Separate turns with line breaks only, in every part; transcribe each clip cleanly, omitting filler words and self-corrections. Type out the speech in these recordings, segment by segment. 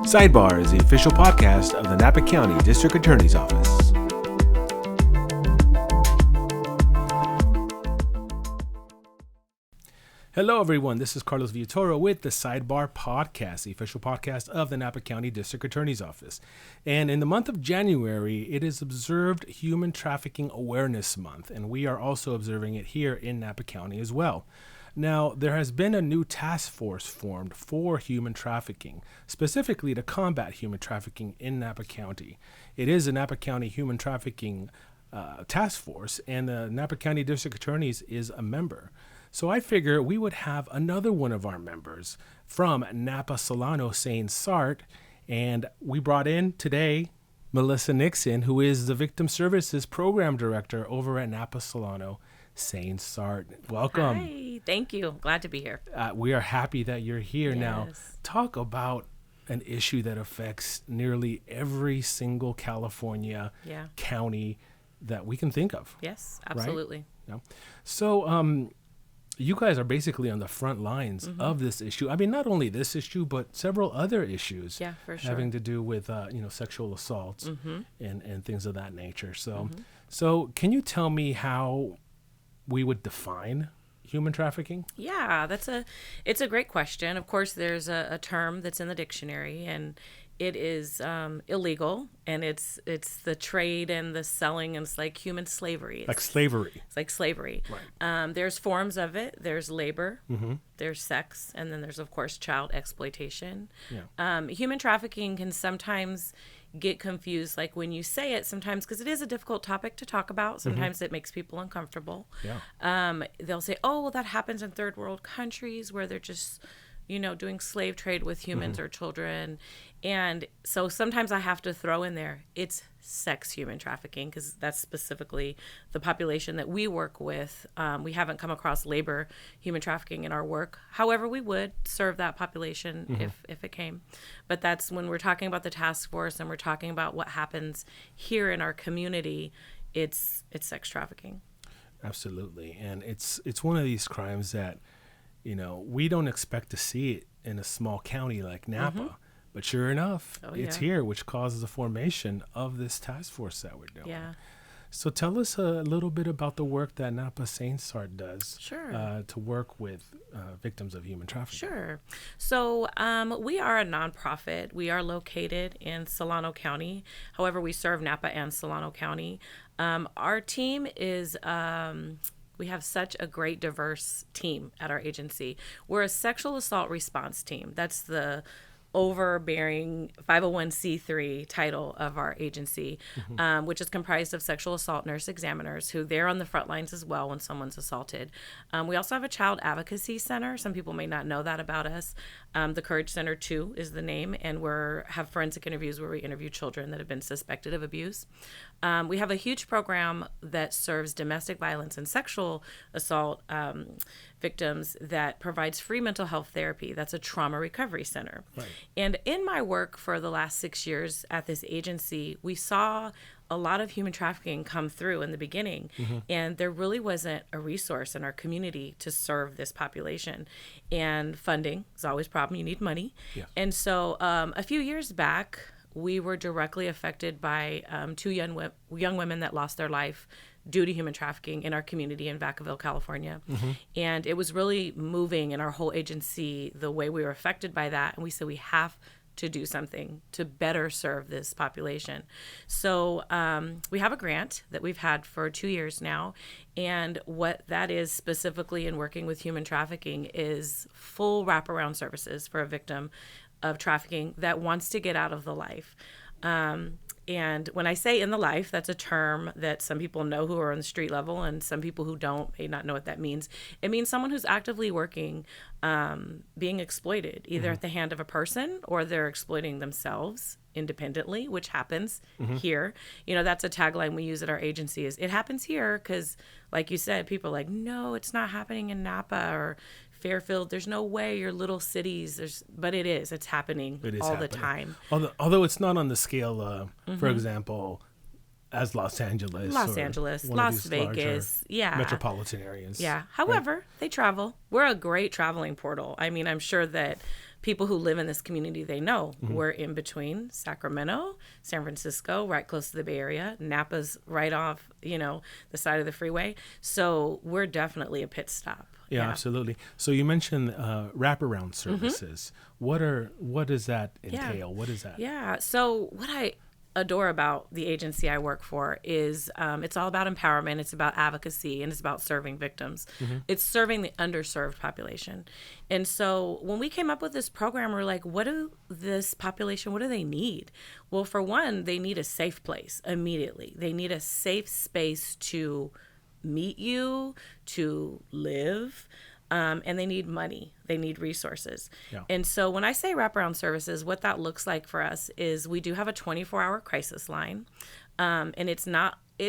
Sidebar is the official podcast of the Napa County District Attorney's Office. Hello, everyone. This is Carlos Villatoro with the Sidebar podcast, the official podcast of the Napa County District Attorney's Office. And in the month of January, it is Observed Human Trafficking Awareness Month, and we are also observing it here in Napa County as well. Now, there has been a new task force formed for human trafficking, specifically to combat human trafficking in Napa County. It is a Napa County Human Trafficking Task Force, and the Napa County District Attorneys is a member. So I figure we would have another one of our members from Napa-Solano SANE-SART, and we brought in today Melissa Nickson, who is the Victim Services Program Director over at Napa-Solano SANE-SART. Welcome.
Hi, thank you. Glad to be here.
We are happy that you're here.
Yes.
Now, talk about an issue that affects nearly every single California county that we can think of.
Yes, absolutely.
Right? Yeah. So, you guys are basically on the front lines of this issue. I mean, not only this issue, but several other issues having to do with, sexual assaults and things of that nature. So, so can you tell me how we would define human trafficking?
Yeah, it's a great question. Of course, there's a term that's in the dictionary, and it is illegal, and it's the trade and the selling, and it's like human slavery.
Like slavery.
It's like slavery. Right. There's forms of it. There's labor, there's sex, and then there's, of course, child exploitation. Yeah. Human trafficking can sometimes get confused, like when you say it sometimes, because it is a difficult topic to talk about. Sometimes it makes people uncomfortable. Yeah. They'll say, oh, well, that happens in third world countries where they're just doing slave trade with humans or children. And so sometimes I have to throw in there, it's sex human trafficking, because that's specifically the population that we work with. We haven't come across labor human trafficking in our work. However, we would serve that population if it came. But that's when we're talking about the task force and we're talking about what happens here in our community, it's sex trafficking. Absolutely.
And it's one of these crimes that we don't expect to see it in a small county like Napa, but sure enough, it's here, which causes the formation of this task force that we're doing. Yeah. So tell us a little bit about the work that Napa SANE-SART does to work with victims of human trafficking.
Sure. So we are a nonprofit. We are located in Solano County. However, we serve Napa and Solano County. Our team is... we have such a great, diverse team at our agency. We're a sexual assault response team. That's the overbearing 501c3 title of our agency, which is comprised of sexual assault nurse examiners who they're on the front lines as well when someone's assaulted. We also have a child advocacy center. Some people may not know that about us. The Courage Center 2 is the name, and we have forensic interviews where we interview children that have been suspected of abuse. We have a huge program that serves domestic violence and sexual assault victims that provides free mental health therapy. That's a trauma recovery center. Right. And in my work for the last 6 years at this agency, we saw a lot of human trafficking come through in the beginning, and there really wasn't a resource in our community to serve this population. And funding is always a problem. You need money. Yeah. And so a few years back, we were directly affected by two young women that lost their life due to human trafficking in our community in Vacaville, California. And it was really moving in our whole agency, the way we were affected by that. And we said we have to do something to better serve this population. So we have a grant that we've had for 2 years now. And what that is specifically in working with human trafficking is full wraparound services for a victim of trafficking that wants to get out of the life. And when I say in the life, that's a term that some people know who are on the street level, and some people who don't may not know what that means. It means someone who's actively working, being exploited, either at the hand of a person or they're exploiting themselves independently, which happens here. That's a tagline we use at our agency is, it happens here because, like you said, people are like, no, it's not happening in Napa or Fairfield. There's no way, your little cities. But it's happening all the time.
Although it's not on the scale, for example, as Los Angeles,
Los
or
Angeles,
one of
Las
these larger
Vegas, yeah.
metropolitan areas.
Yeah. However, they travel. We're a great traveling portal. I mean, I'm sure that people who live in this community, they know we're in between Sacramento, San Francisco, right close to the Bay Area. Napa's right off, the side of the freeway. So we're definitely a pit stop.
Yeah, absolutely. So you mentioned wraparound services. What does that entail? What is that?
Yeah. So what I adore about the agency I work for is it's all about empowerment. It's about advocacy, and it's about serving victims. It's serving the underserved population. And so when we came up with this program, we're like, what do they need? Well, for one, they need a safe place immediately. They need a safe space to meet you, to live, and they need money. They need resources.
Yeah.
And so when I say wraparound services, what that looks like for us is we do have a 24-hour crisis line. And it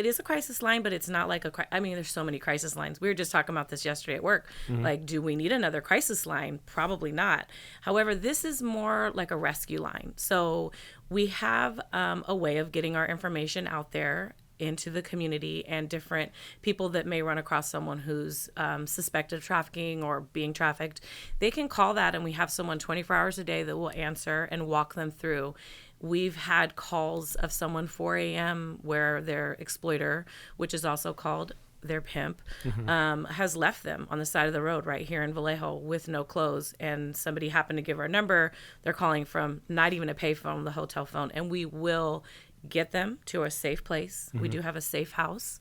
is a crisis line, but it's not like there's so many crisis lines. We were just talking about this yesterday at work. Like, do we need another crisis line? Probably not. However, this is more like a rescue line. So we have a way of getting our information out there into the community, and different people that may run across someone who's suspected of trafficking or being trafficked. They can call that, and we have someone 24 hours a day that will answer and walk them through. We've had calls of someone 4 a.m. where their exploiter, which is also called their pimp, has left them on the side of the road right here in Vallejo with no clothes, and somebody happened to give our number. They're calling from not even a payphone, the hotel phone, and we will get them to a safe place. We do have a safe house.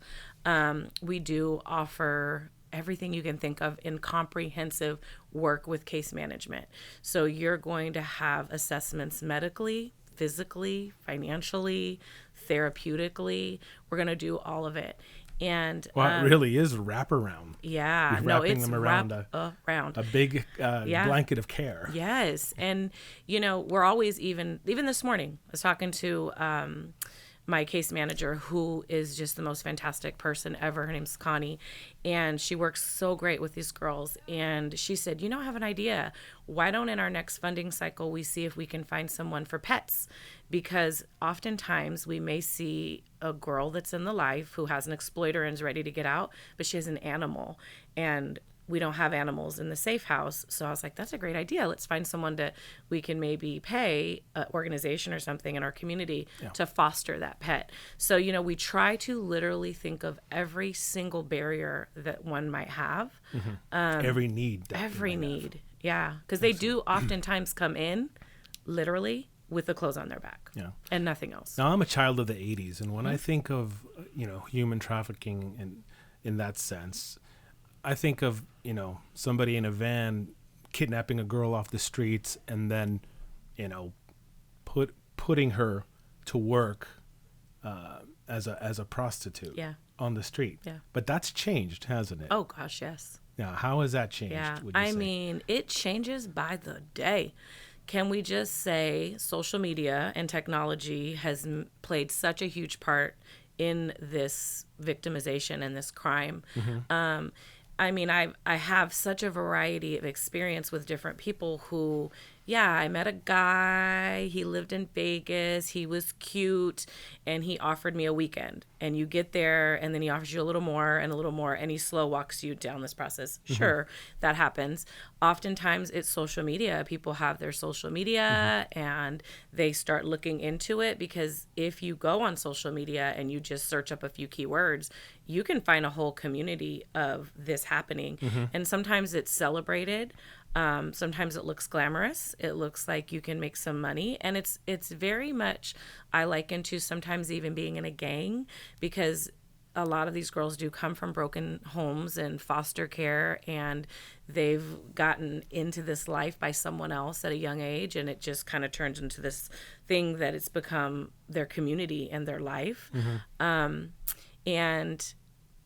We do offer everything you can think of in comprehensive work with case management. So you're going to have assessments medically, physically, financially, therapeutically. We're going to do all of it. And
it really is wraparound.
Yeah,
Wrapping them around
around
a big blanket of care.
Yes, and we're always even this morning. I was talking to my case manager, who is just the most fantastic person ever. Her name's Connie, and she works so great with these girls. And she said, I have an idea. Why don't in our next funding cycle we see if we can find someone for pets? Because oftentimes we may see a girl that's in the life who has an exploiter and is ready to get out, but she has an animal, and we don't have animals in the safe house. So I was like, that's a great idea. Let's find someone that we can maybe pay, an organization or something in our community to foster that pet. So, we try to literally think of every single barrier that one might have.
Every need.
Every need. Yeah. Because they do oftentimes come in literally with the clothes on their back and nothing else.
Now, I'm a child of the 80s. And when I think of, human trafficking in that sense, I think of, somebody in a van kidnapping a girl off the streets and then, putting her to work as a prostitute on the street. Yeah. But that's changed, hasn't it?
Oh, gosh, yes.
Now, how has that changed?
Yeah,
would you say?
It changes by the day. Can we just say social media and technology has played such a huge part in this victimization and this crime? I have such a variety of experience with different people who, I met a guy, he lived in Vegas, he was cute, and he offered me a weekend. And you get there, and then he offers you a little more, and he slow walks you down this process. Sure, that happens. Oftentimes, it's social media. People have their social media, and they start looking into it, because if you go on social media and you just search up a few keywords, you can find a whole community of this happening. And sometimes it's celebrated. Sometimes it looks glamorous. It looks like you can make some money. And it's very much, I liken to sometimes even being in a gang, because a lot of these girls do come from broken homes and foster care, and they've gotten into this life by someone else at a young age, and it just kind of turns into this thing that it's become their community and their life. And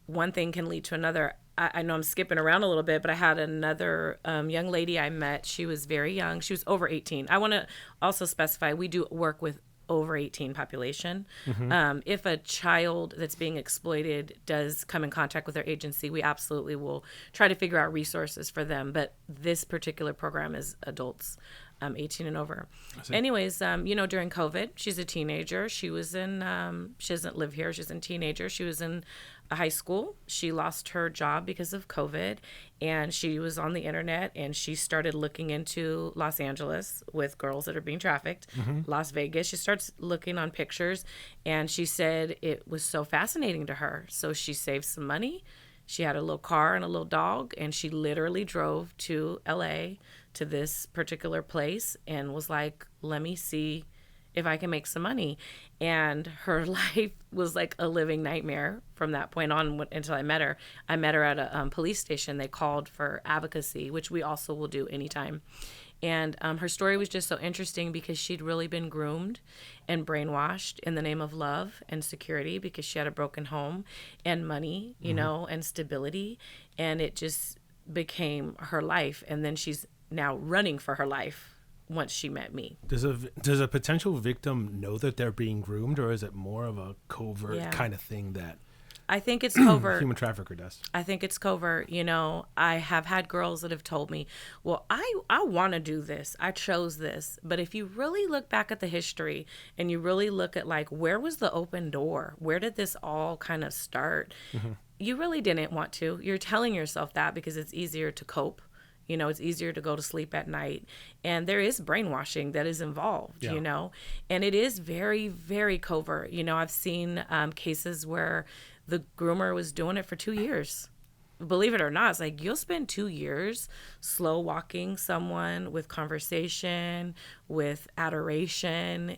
one thing can lead to another. I know I'm skipping around a little bit, but I had another young lady I met. She was very young. She was over 18. I want to also specify, we do work with over 18 population. If a child that's being exploited does come in contact with our agency, we absolutely will try to figure out resources for them. But this particular program is adults. 18 and over. Anyways, during COVID, she's a teenager. She doesn't live here. She's a teenager. She was in a high school. She lost her job because of COVID, and she was on the internet, and she started looking into Los Angeles with girls that are being trafficked, Las Vegas. She starts looking on pictures, and she said it was so fascinating to her. So she saved some money. She had a little car and a little dog, and she literally drove to LA to this particular place and was like, let me see if I can make some money. And her life was like a living nightmare from that point on until I met her. I met her at a police station. They called for advocacy, which we also will do anytime. And her story was just so interesting because she'd really been groomed and brainwashed in the name of love and security because she had a broken home and money, and stability. And it just became her life. And then she's now running for her life once she met me.
Does a potential victim know that they're being groomed, or is it more of a covert kind of thing that
I think it's covert.
Human trafficker does?
I think it's covert. I have had girls that have told me, well, I want to do this. I chose this. But if you really look back at the history and you really look at like, where was the open door? Where did this all kind of start? You really didn't want to. You're telling yourself that because it's easier to cope. It's easier to go to sleep at night. And there is brainwashing that is involved, and it is very, very covert. I've seen cases where the groomer was doing it for 2 years. Believe it or not, it's like you'll spend 2 years slow walking someone with conversation, with adoration.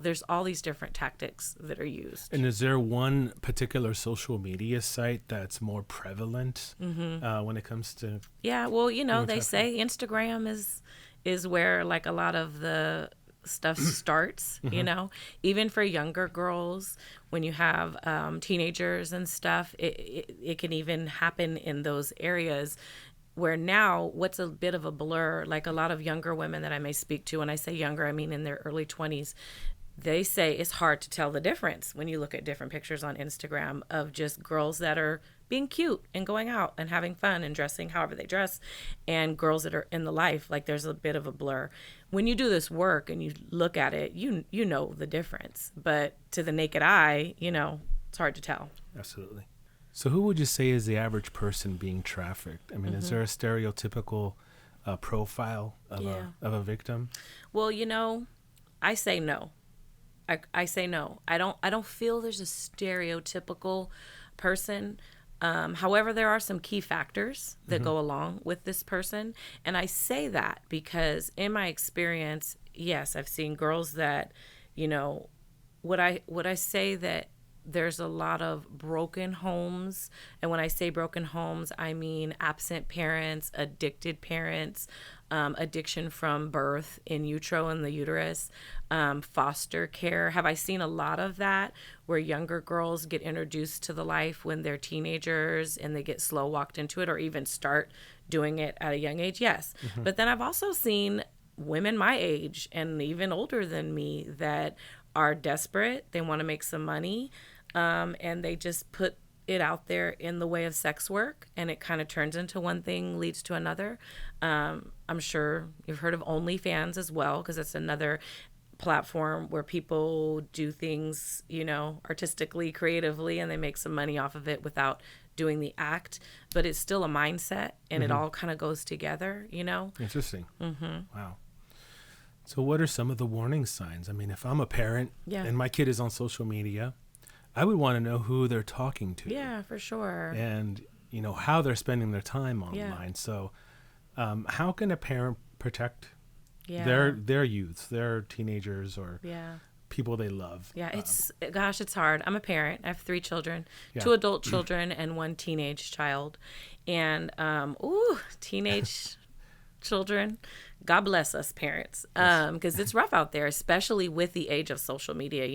There's all these different tactics that are used.
And is there one particular social media site that's more prevalent when it comes to?
Yeah, well, they say Instagram is where like a lot of the stuff starts, even for younger girls, when you have teenagers and stuff, it can even happen in those areas where now what's a bit of a blur, like a lot of younger women that I may speak to, when I say younger, I mean in their early 20s, they say it's hard to tell the difference when you look at different pictures on Instagram of just girls that are being cute and going out and having fun and dressing however they dress, and girls that are in the life. Like there's a bit of a blur. When you do this work and you look at it, you know the difference. But to the naked eye, it's hard to tell.
Absolutely. So who would you say is the average person being trafficked? I mean, is there a stereotypical profile of a victim?
Well, I say no. I say no. I don't feel there's a stereotypical person. However, there are some key factors that go along with this person. And I say that because in my experience, yes, I've seen girls that, would I say that there's a lot of broken homes. And when I say broken homes, I mean absent parents, addicted parents, addiction from birth in utero and the uterus, foster care. Have I seen a lot of that where younger girls get introduced to the life when they're teenagers and they get slow walked into it or even start doing it at a young age? Yes. But then I've also seen women my age and even older than me that are desperate. They want to make some money, and they just put it out there in the way of sex work, and it kind of turns into one thing leads to another. I'm sure you've heard of OnlyFans as well, because it's another platform where people do things, artistically, creatively, and they make some money off of it without doing the act. But it's still a mindset, and it all kind of goes together,
Interesting. Wow. So what are some of the warning signs? I mean, if I'm a parent and my kid is on social media, I would want to know who they're talking to.
Yeah, for sure.
And, how they're spending their time online. Yeah. So how can a parent protect their youths, their teenagers, or people they love?
Yeah, it's hard. I'm a parent. I have 3 children, 2 adult children and 1 teenage child. And, teenage children, God bless us parents, because it's rough out there, especially with the age of social media.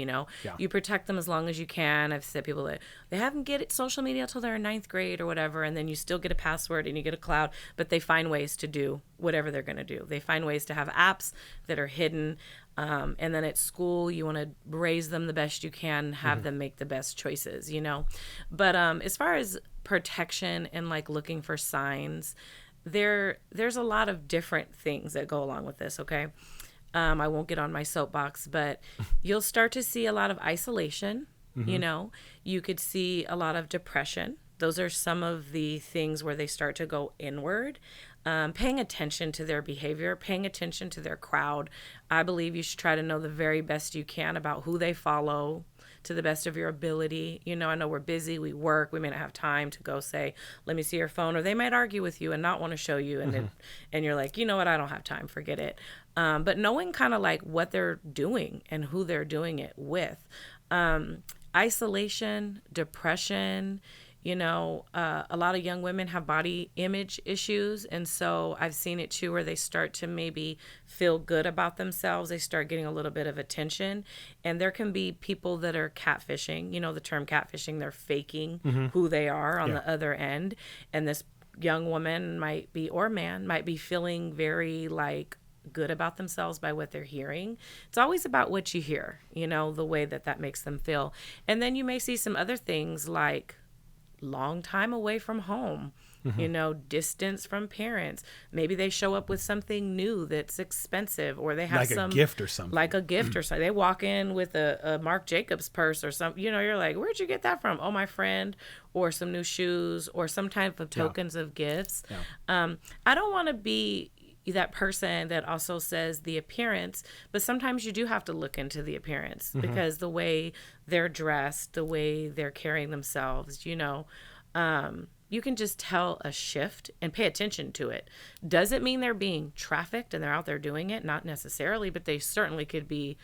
You protect them as long as you can. I've said people that they haven't get social media until they're in 9th grade or whatever, and then you still get a password and you get a cloud, but they find ways to do whatever they're going to do. They find ways to have apps that are hidden, and then at school you want to raise them the best you can, have them make the best choices. But as far as protection and like looking for signs, there's a lot of different things that go along with this, okay? I won't get on my soapbox, but you'll start to see a lot of isolation. You know, you could see a lot of depression. Those are some of the things where they start to go inward. Paying attention to their behavior, paying attention to their crowd. I believe you should try to know the very best you can about who they follow to the best of your ability. You know, I know we're busy, we work, we may not have time to go say, let me see your phone, or they might argue with you and not want to show you. And and you're like, you know what, I don't have time, forget it. But knowing kind of like what they're doing and who they're doing it with. Isolation, depression, you know, a lot of young women have body image issues. And so I've seen it too, where they start to maybe feel good about themselves. They start getting a little bit of attention. And there can be people that are catfishing, you know, the term catfishing, they're faking who they are on the other end. And this young woman might be, or man, might be feeling very like good about themselves by what they're hearing. It's always about what you hear, you know, the way that that makes them feel. And then you may see some other things like long time away from home, you know, distance from parents. Maybe they show up with something new that's expensive, or they have
like a gift or something.
Like a gift or something. They walk in with a Marc Jacobs purse or something. You know, you're like, where'd you get that from? Oh, my friend. Or some new shoes, or some type of tokens of gifts. I don't want to be that person that also says the appearance, but sometimes you do have to look into the appearance because the way they're dressed, the way they're carrying themselves, you know, you can just tell a shift and pay attention to it. Does it mean they're being trafficked and they're out there doing it? Not necessarily, but they certainly could be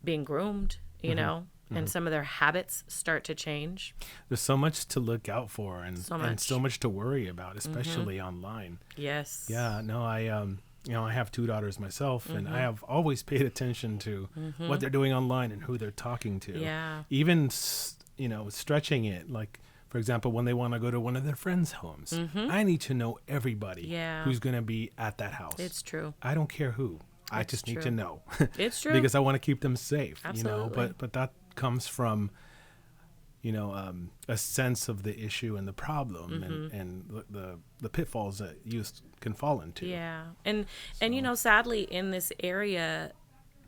being groomed, you know, and some of their habits start to change.
There's so much to look out for and so much to worry about, especially online.
Yes.
Yeah, no, you know, I have two daughters myself, and I have always paid attention to what they're doing online and who they're talking to.
Yeah.
Even, you know, stretching it. Like, for example, when they want to go to one of their friends' homes, I need to know everybody who's going to be at that house.
It's true.
I don't care who. I just need to know.
It's true.
Because I want to keep them safe.
Absolutely.
You know, but that comes from, you know, a sense of the issue and the problem and the pitfalls that youth can fall into.
Yeah. And you know, sadly in this area,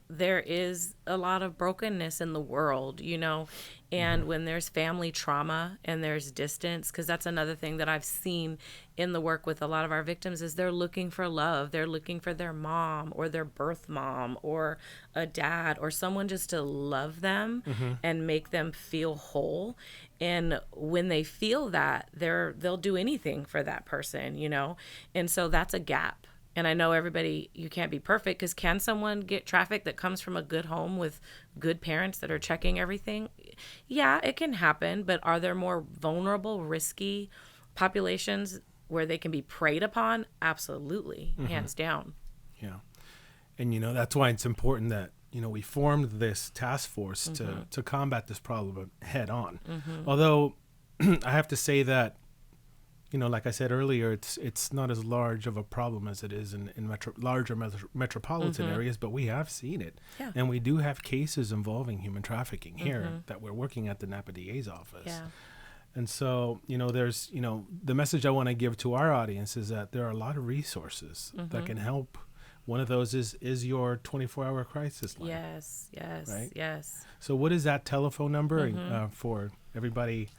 there is a lot of brokenness in the world, you know, and when there's family trauma and there's distance, because that's another thing that I've seen in the work with a lot of our victims is they're looking for love. They're looking for their mom or their birth mom or a dad or someone just to love them and make them feel whole. And when they feel that, they'll do anything for that person, you know, and so that's a gap. And I know everybody, you can't be perfect, because can someone get trafficked that comes from a good home with good parents that are checking everything? Yeah, it can happen. But are there more vulnerable, risky populations where they can be preyed upon? Absolutely. Hands down.
Yeah. And, you know, that's why it's important that, you know, we formed this task force to combat this problem head on. Although I have to say that, you know, like I said earlier, it's not as large of a problem as it is in larger metropolitan areas, but we have seen it.
Yeah.
And we do have cases involving human trafficking here that we're working at the Napa DA's office.
Yeah.
And so, you know, there's, you know, the message I want to give to our audience is that there are a lot of resources that can help. One of those is your 24-hour crisis line.
Yes,
right?
yes.
So what is that telephone number for everybody?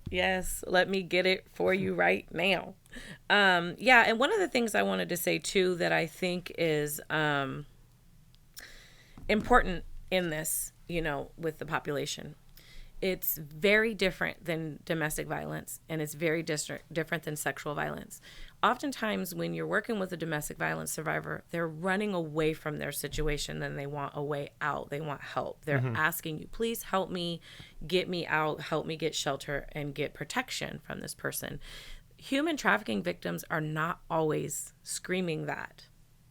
Yes, let me get it for you right now. Yeah, and one of the things I wanted to say too that I think is important in this, you know, with the population, it's very different than domestic violence, and it's very different than sexual violence. Oftentimes when you're working with a domestic violence survivor, they're running away from their situation and they want a way out. They want help. They're asking you, please help me get me out, help me get shelter and get protection from this person. Human trafficking victims are not always screaming that.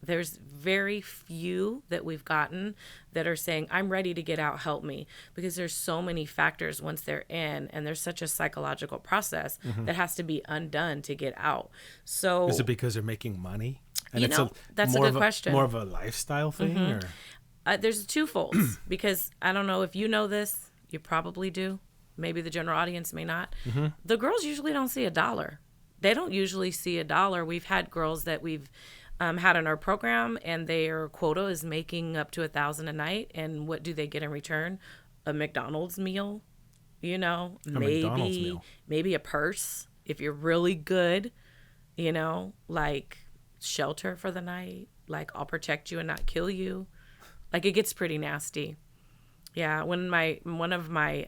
There's very few that we've gotten that are saying, I'm ready to get out, help me. Because there's so many factors once they're in, and there's such a psychological process that has to be undone to get out. So
is it because they're making money? And
you know, that's a good question.
More of a lifestyle thing? Or?
There's twofold, because I don't know if you know this, you probably do. Maybe the general audience may not. The girls usually don't see $1. they don't usually see $1. We've had girls that we've had in our program, and their quota is making up to $1,000 a night. And what do they get in return? A McDonald's meal,
McDonald's meal.
maybe a purse if you're really good, like shelter for the night, like I'll protect you and not kill you. Like it gets pretty nasty. Yeah, one of my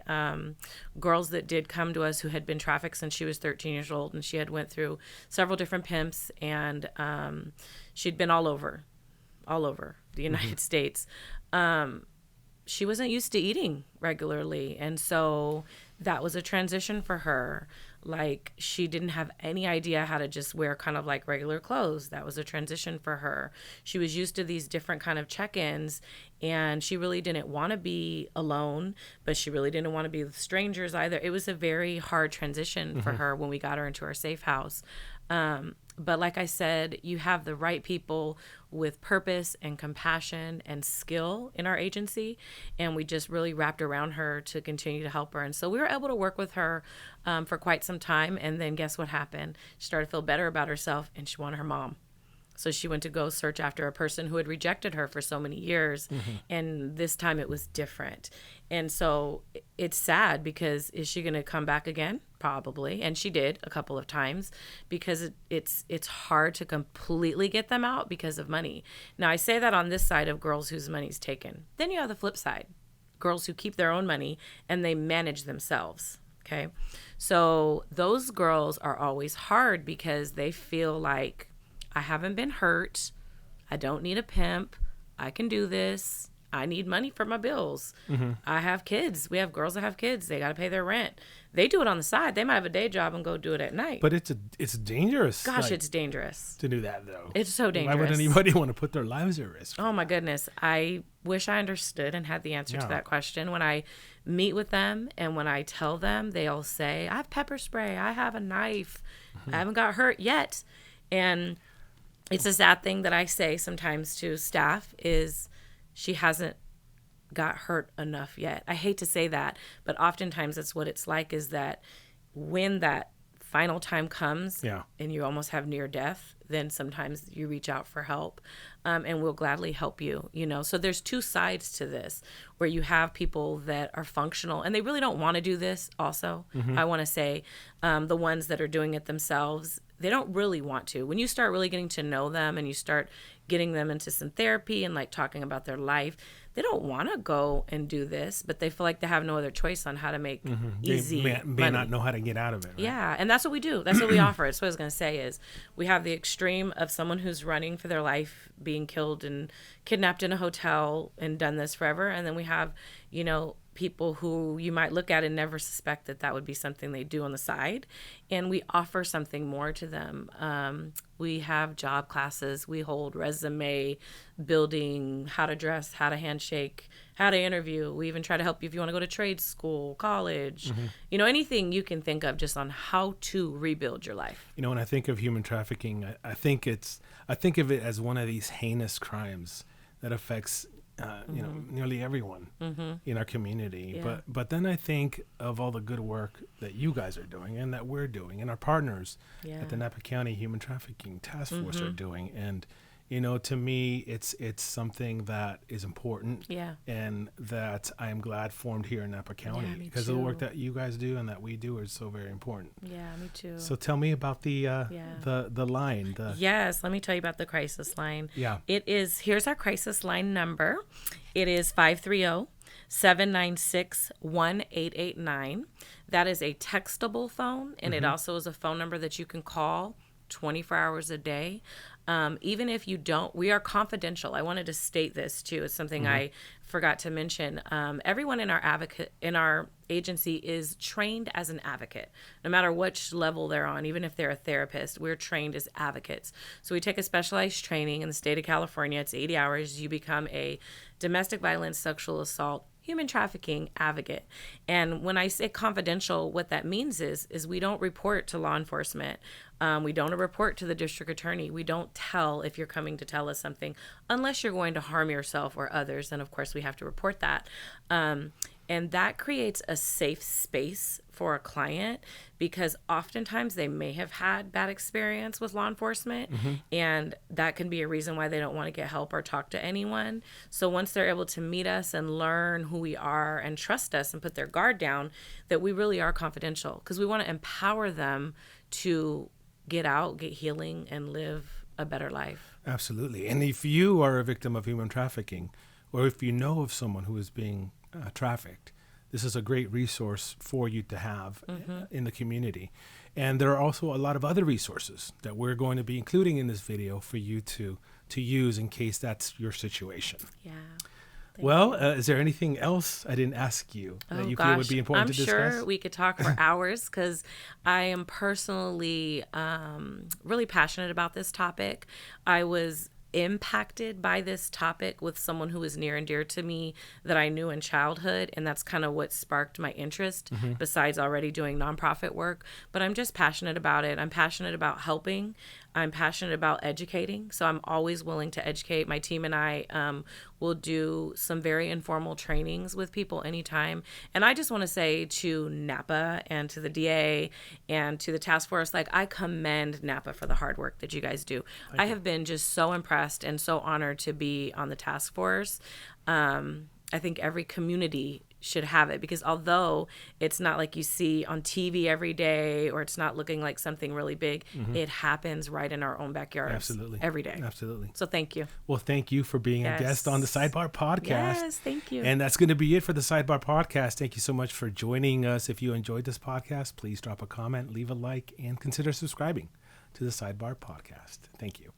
girls that did come to us who had been trafficked since she was 13 years old, and she had went through several different pimps, and she'd been all over the United States. She wasn't used to eating regularly, and so that was a transition for her. Like she didn't have any idea how to just wear kind of like regular clothes. That was a transition for her. She was used to these different kind of check-ins, and she really didn't want to be alone, but she really didn't want to be with strangers either. It was a very hard transition for her when we got her into our safe house. But like I said, you have the right people with purpose and compassion and skill in our agency, and we just really wrapped around her to continue to help her. And so we were able to work with her for quite some time, and then guess what happened? She started to feel better about herself, and she wanted her mom. So she went to go search after a person who had rejected her for so many years, and this time it was different. And so it's sad because is she going to come back again? Probably. And she did a couple of times because it's hard to completely get them out because of money. Now, I say that on this side of girls whose money's taken. Then you have the flip side, girls who keep their own money and they manage themselves. Okay. So those girls are always hard because they feel like, I haven't been hurt. I don't need a pimp. I can do this. I need money for my bills. I have kids. We have girls that have kids. They got to pay their rent. They do it on the side. They might have a day job and go do it at night.
But it's dangerous.
Gosh, it's dangerous
to do that, though.
It's so dangerous.
Why would anybody want to put their lives at risk?
Oh, my goodness. I wish I understood and had the answer to that question. When I meet with them and when I tell them, they all say, I have pepper spray. I have a knife. I haven't got hurt yet. And it's a sad thing that I say sometimes to staff is she hasn't got hurt enough yet. I hate to say that, but oftentimes that's what it's like, is that when that final time comes and you almost have near death, then sometimes you reach out for help, and we'll gladly help you, So there's two sides to this, where you have people that are functional and they really don't want to do this also. I want to say the ones that are doing it themselves, they don't really want to. When you start really getting to know them and you start getting them into some therapy and like talking about their life, they don't want to go and do this, but they feel like they have no other choice on how to make easy
money. May not know how to get out of it. Right?
Yeah, and that's what we do. That's what we offer. That's what I was going to say is we have the extreme of someone who's running for their life, being killed and kidnapped in a hotel and done this forever. And then we have, people who you might look at and never suspect that that would be something they do on the side. And we offer something more to them. We have job classes. We hold resume building, how to dress, how to handshake, how to interview. We even try to help you if you want to go to trade school, college, anything you can think of just on how to rebuild your life.
When I think of human trafficking, I think of it as one of these heinous crimes that affects nearly everyone in our community.
Yeah.
But then I think of all the good work that you guys are doing and that we're doing and our partners at the Napa County Human Trafficking Task Force are doing. And, to me, it's something that is important and that I am glad formed here in Napa County because of the work that you guys do and that we do is so very important.
Yeah, me too.
So tell me about the line.
Yes, let me tell you about the crisis line.
Yeah.
Here's our crisis line number. It is 530-796-1889. That is a textable phone, and it also is a phone number that you can call 24 hours a day. Even if you don't, we are confidential. I wanted to state this too. It's something I forgot to mention. Everyone in our agency is trained as an advocate, no matter which level they're on. Even if they're a therapist, we're trained as advocates. So we take a specialized training in the state of California. It's 80 hours. You become a domestic violence, sexual assault, human trafficking advocate. And when I say confidential, what that means is we don't report to law enforcement. We don't report to the district attorney. We don't tell if you're coming to tell us something unless you're going to harm yourself or others. And of course we have to report that. And that creates a safe space for a client, because oftentimes they may have had bad experience with law enforcement, and that can be a reason why they don't want to get help or talk to anyone. So once they're able to meet us and learn who we are and trust us and put their guard down, that we really are confidential, because we want to empower them to get out, get healing, and live a better life.
Absolutely. And if you are a victim of human trafficking, or if you know of someone who is being trafficked, this is a great resource for you to have in the community. And there are also a lot of other resources that we're going to be including in this video for you to use in case that's your situation.
Yeah.
Well, is there anything else I didn't ask you that you feel would be important to discuss?
I'm sure we could talk for hours, because I am personally really passionate about this topic. I was impacted by this topic with someone who was near and dear to me that I knew in childhood, and that's kind of what sparked my interest, besides already doing nonprofit work. But I'm just passionate about it. I'm passionate about helping. I'm passionate about educating, so I'm always willing to educate. My team and I will do some very informal trainings with people anytime. And I just want to say to Napa and to the DA and to the task force, like, I commend Napa for the hard work that you guys do. I have been just so impressed and so honored to be on the task force. I think every community should have it, because although it's not like you see on TV every day, or it's not looking like something really big, it happens right in our own backyards.
Absolutely.
Every day.
Absolutely.
So thank you.
Well, thank you for being a guest on the Sidebar podcast.
Yes, thank you.
And that's going to be it for the Sidebar podcast. Thank you so much for joining us. If you enjoyed this podcast, please drop a comment, leave a like, and consider subscribing to the Sidebar podcast. Thank you.